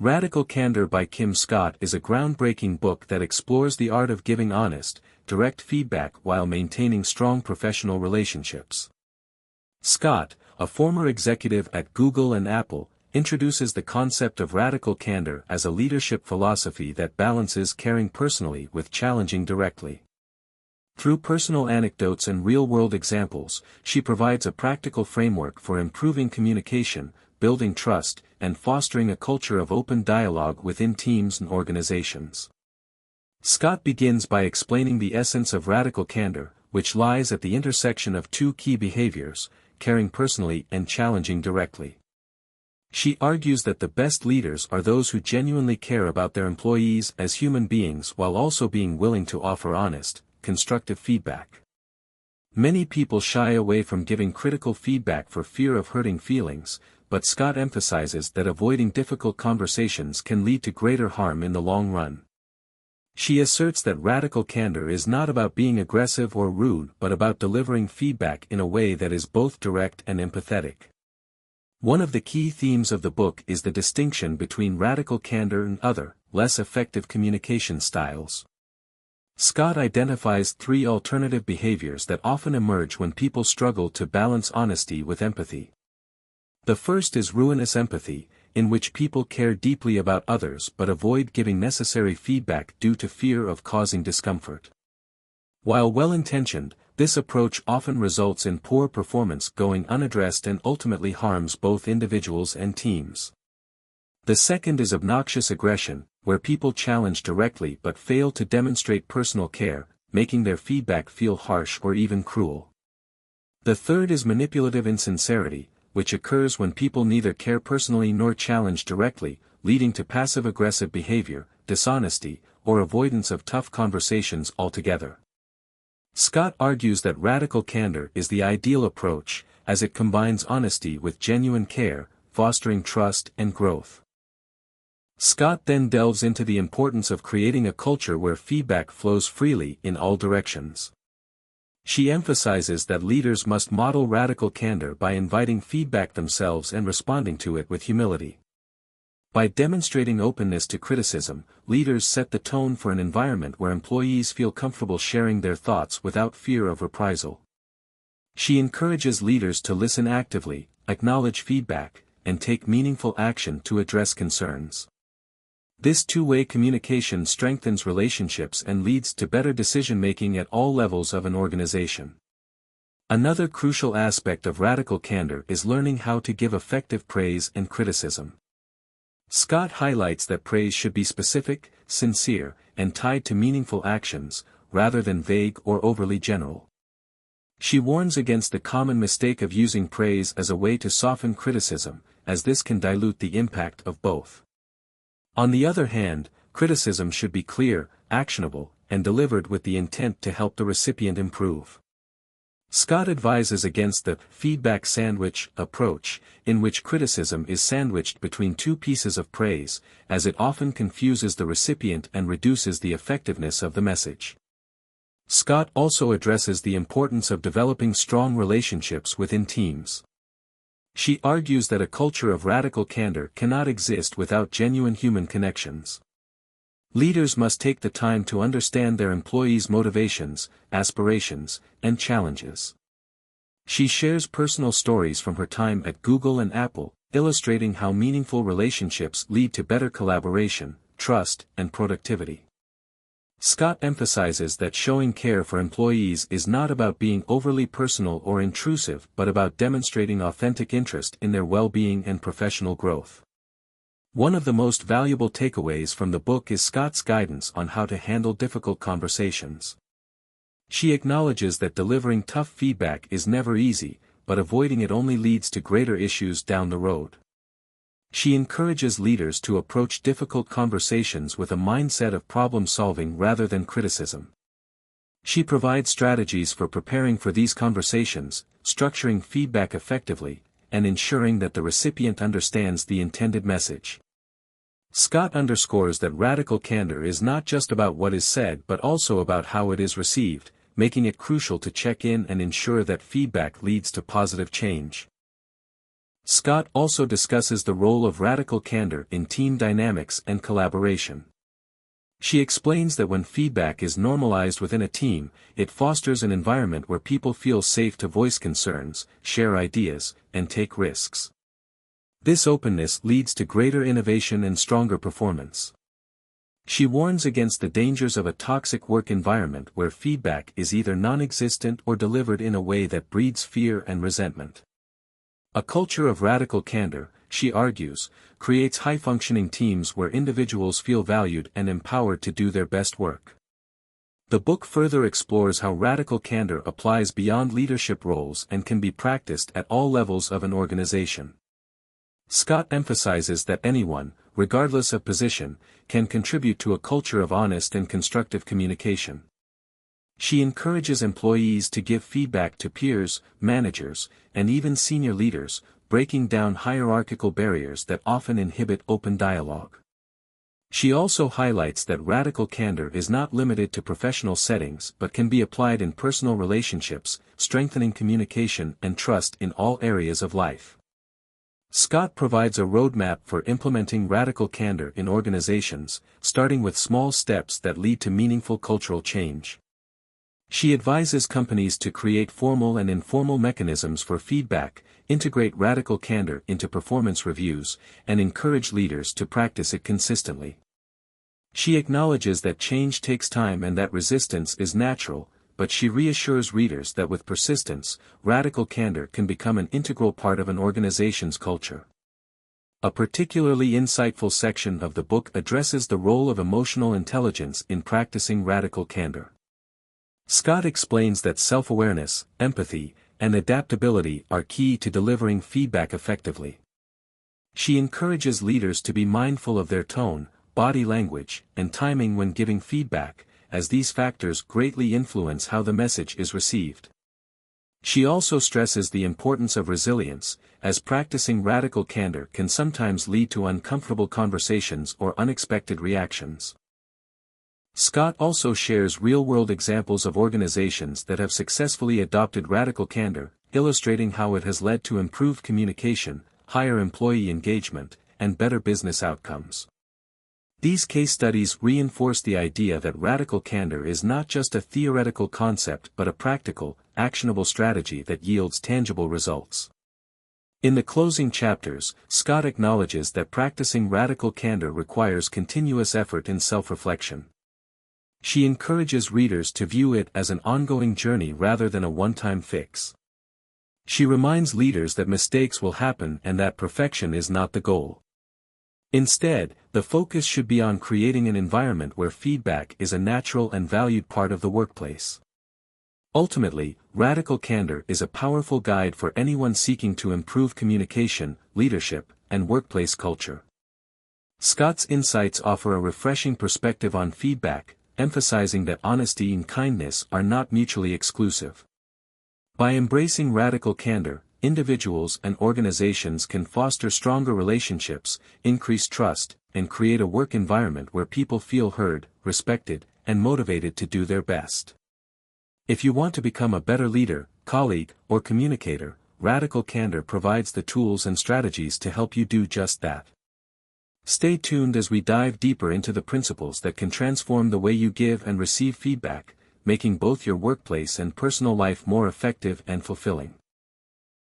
Radical Candor by Kim Scott is a groundbreaking book that explores the art of giving honest, direct feedback while maintaining strong professional relationships. Scott, a former executive at Google and Apple, introduces the concept of radical candor as a leadership philosophy that balances caring personally with challenging directly. Through personal anecdotes and real-world examples, she provides a practical framework for improving communication, building trust, and fostering a culture of open dialogue within teams and organizations. Scott begins by explaining the essence of radical candor, which lies at the intersection of two key behaviors, caring personally and challenging directly. She argues that the best leaders are those who genuinely care about their employees as human beings while also being willing to offer honest, constructive feedback. Many people shy away from giving critical feedback for fear of hurting feelings, but Scott emphasizes that avoiding difficult conversations can lead to greater harm in the long run. She asserts that radical candor is not about being aggressive or rude but about delivering feedback in a way that is both direct and empathetic. One of the key themes of the book is the distinction between radical candor and other, less effective communication styles. Scott identifies three alternative behaviors that often emerge when people struggle to balance honesty with empathy. The first is ruinous empathy, in which people care deeply about others but avoid giving necessary feedback due to fear of causing discomfort. While well-intentioned, this approach often results in poor performance going unaddressed and ultimately harms both individuals and teams. The second is obnoxious aggression, where people challenge directly but fail to demonstrate personal care, making their feedback feel harsh or even cruel. The third is manipulative insincerity, which occurs when people neither care personally nor challenge directly, leading to passive-aggressive behavior, dishonesty, or avoidance of tough conversations altogether. Scott argues that radical candor is the ideal approach, as it combines honesty with genuine care, fostering trust and growth. Scott then delves into the importance of creating a culture where feedback flows freely in all directions. She emphasizes that leaders must model radical candor by inviting feedback themselves and responding to it with humility. By demonstrating openness to criticism, leaders set the tone for an environment where employees feel comfortable sharing their thoughts without fear of reprisal. She encourages leaders to listen actively, acknowledge feedback, and take meaningful action to address concerns. This two-way communication strengthens relationships and leads to better decision-making at all levels of an organization. Another crucial aspect of radical candor is learning how to give effective praise and criticism. Scott highlights that praise should be specific, sincere, and tied to meaningful actions, rather than vague or overly general. She warns against the common mistake of using praise as a way to soften criticism, as this can dilute the impact of both. On the other hand, criticism should be clear, actionable, and delivered with the intent to help the recipient improve. Scott advises against the feedback sandwich approach, in which criticism is sandwiched between two pieces of praise, as it often confuses the recipient and reduces the effectiveness of the message. Scott also addresses the importance of developing strong relationships within teams. She argues that a culture of radical candor cannot exist without genuine human connections. Leaders must take the time to understand their employees' motivations, aspirations, and challenges. She shares personal stories from her time at Google and Apple, illustrating how meaningful relationships lead to better collaboration, trust, and productivity. Scott emphasizes that showing care for employees is not about being overly personal or intrusive but about demonstrating authentic interest in their well-being and professional growth. One of the most valuable takeaways from the book is Scott's guidance on how to handle difficult conversations. She acknowledges that delivering tough feedback is never easy, but avoiding it only leads to greater issues down the road. She encourages leaders to approach difficult conversations with a mindset of problem-solving rather than criticism. She provides strategies for preparing for these conversations, structuring feedback effectively, and ensuring that the recipient understands the intended message. Scott underscores that radical candor is not just about what is said but also about how it is received, making it crucial to check in and ensure that feedback leads to positive change. Scott also discusses the role of radical candor in team dynamics and collaboration. She explains that when feedback is normalized within a team, it fosters an environment where people feel safe to voice concerns, share ideas, and take risks. This openness leads to greater innovation and stronger performance. She warns against the dangers of a toxic work environment where feedback is either non-existent or delivered in a way that breeds fear and resentment. A culture of radical candor, she argues, creates high-functioning teams where individuals feel valued and empowered to do their best work. The book further explores how radical candor applies beyond leadership roles and can be practiced at all levels of an organization. Scott emphasizes that anyone, regardless of position, can contribute to a culture of honest and constructive communication. She encourages employees to give feedback to peers, managers, and even senior leaders, breaking down hierarchical barriers that often inhibit open dialogue. She also highlights that radical candor is not limited to professional settings but can be applied in personal relationships, strengthening communication and trust in all areas of life. Scott provides a roadmap for implementing radical candor in organizations, starting with small steps that lead to meaningful cultural change. She advises companies to create formal and informal mechanisms for feedback, integrate radical candor into performance reviews, and encourage leaders to practice it consistently. She acknowledges that change takes time and that resistance is natural, but she reassures readers that with persistence, radical candor can become an integral part of an organization's culture. A particularly insightful section of the book addresses the role of emotional intelligence in practicing radical candor. Scott explains that self-awareness, empathy, and adaptability are key to delivering feedback effectively. She encourages leaders to be mindful of their tone, body language, and timing when giving feedback, as these factors greatly influence how the message is received. She also stresses the importance of resilience, as practicing radical candor can sometimes lead to uncomfortable conversations or unexpected reactions. Scott also shares real-world examples of organizations that have successfully adopted radical candor, illustrating how it has led to improved communication, higher employee engagement, and better business outcomes. These case studies reinforce the idea that radical candor is not just a theoretical concept but a practical, actionable strategy that yields tangible results. In the closing chapters, Scott acknowledges that practicing radical candor requires continuous effort and self-reflection. She encourages readers to view it as an ongoing journey rather than a one-time fix. She reminds leaders that mistakes will happen and that perfection is not the goal. Instead, the focus should be on creating an environment where feedback is a natural and valued part of the workplace. Ultimately, radical candor is a powerful guide for anyone seeking to improve communication, leadership, and workplace culture. Scott's insights offer a refreshing perspective on feedback, emphasizing that honesty and kindness are not mutually exclusive. By embracing radical candor, individuals and organizations can foster stronger relationships, increase trust, and create a work environment where people feel heard, respected, and motivated to do their best. If you want to become a better leader, colleague, or communicator, radical candor provides the tools and strategies to help you do just that. Stay tuned as we dive deeper into the principles that can transform the way you give and receive feedback, making both your workplace and personal life more effective and fulfilling.